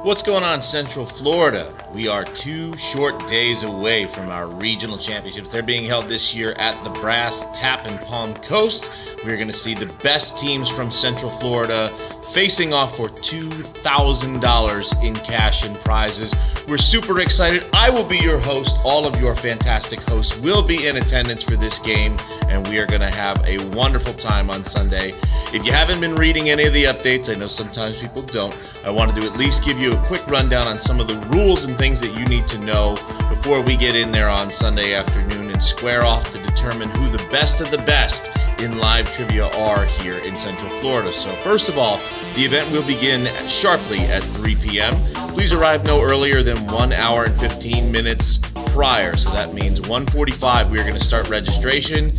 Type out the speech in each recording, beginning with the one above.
What's going on, Central Florida? We are 2 short days away from our regional championships. They're being held this year at the Brass Tap in Palm Coast. We're going to see the best teams from Central Florida facing off for $2,000 in cash and prizes. We're super excited. I will be your host. All of your fantastic hosts will be in attendance for this game, and we are going to have a wonderful time on Sunday. If you haven't been reading any of the updates, I know sometimes people don't, I wanted to at least give you a quick rundown on some of the rules and things that you need to know before we get in there on Sunday afternoon and square off to determine who the best of the best in live trivia are here in Central Florida. So first of all, the event will begin sharply at 3 p.m. Please arrive no earlier than 1 hour and 15 minutes prior. So that means 1:45 we are going to start registration.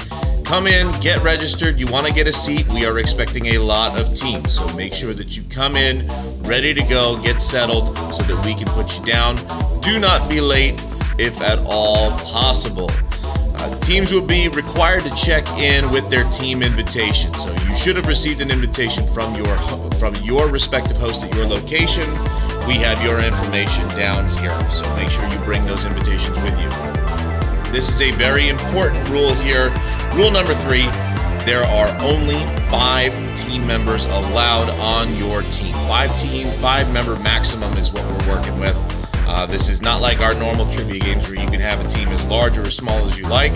Come in, get registered. You want to get a seat. We are expecting a lot of teams, so make sure that you come in ready to go, get settled so that we can put you down. Do not be late if at all possible. Teams will be required to check in with their team invitation. So you should have received an invitation from your respective host at your location. We have your information down here, so make sure you bring those invitations with you. This is a very important rule here. Rule number 3, there are only 5 team members allowed on your team. 5-member maximum is what we're working with. This is not like our normal trivia games where you can have a team as large or as small as you like.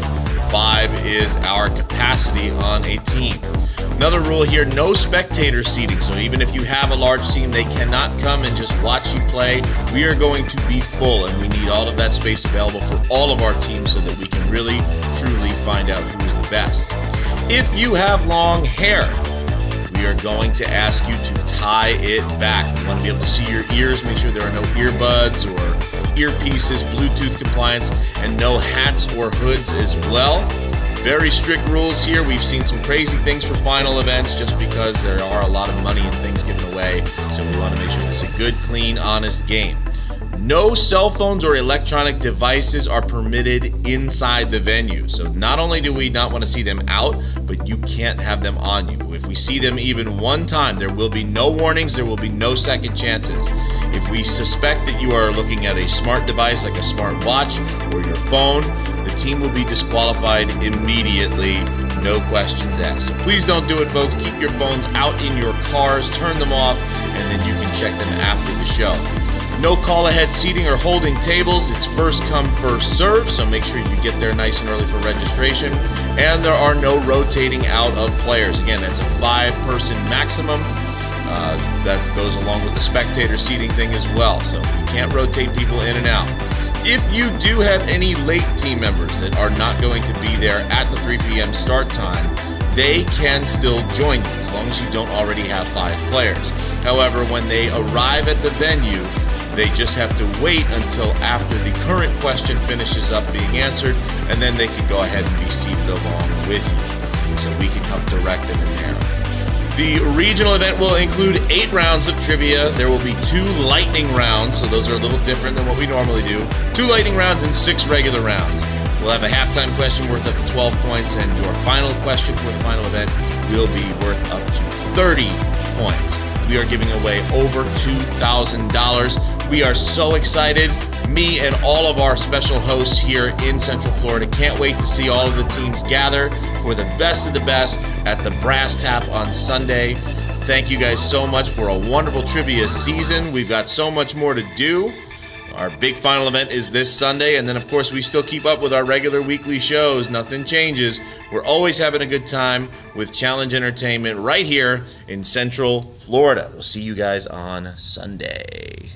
5 is our capacity on a team. Another rule here, no spectator seating. So even if you have a large team, they cannot come and just watch you play. We are going to be full, and we need all of that space available for all of our teams so that we can really, truly find out who is the best. If you have long hair, we are going to ask you to tie it back. We want to be able to see your ears, make sure there are no earbuds or earpieces, Bluetooth compliance, and no hats or hoods as well. Very strict rules here. We've seen some crazy things for final events just because there are a lot of money and things given away. So we want to make sure it's a good, clean, honest game. No cell phones or electronic devices are permitted inside the venue. So not only do we not want to see them out, but you can't have them on you. If we see them even one time, there will be no warnings, there will be no second chances. If we suspect that you are looking at a smart device like a smart watch or your phone, the team will be disqualified immediately, no questions asked. So please don't do it, folks. Keep your phones out in your cars, turn them off, and then you can check them after the show. No call-ahead seating or holding tables. It's first come, first serve, so make sure you get there nice and early for registration. And there are no rotating out of players. Again, that's a 5-person maximum. That goes along with the spectator seating thing as well, so you can't rotate people in and out. If you do have any late team members that are not going to be there at the 3 p.m. start time, they can still join you as long as you don't already have 5 players. However, when they arrive at the venue, they just have to wait until after the current question finishes up being answered, and then they can go ahead and be seated along with you, so we can help direct them in there. The regional event will include 8 rounds of trivia. There will be 2 lightning rounds, so those are a little different than what we normally do. 2 lightning rounds and 6 regular rounds. We'll have a halftime question worth up to 12 points, and your final question for the final event will be worth up to 30 points. We are giving away over $2,000. We are so excited. Me and all of our special hosts here in Central Florida can't wait to see all of the teams gather for the best of the best at the Brass Tap on Sunday. Thank you guys so much for a wonderful trivia season. We've got so much more to do. Our big final event is this Sunday, and then of course we still keep up with our regular weekly shows. Nothing changes. We're always having a good time with Challenge Entertainment right here in Central Florida. We'll see you guys on Sunday.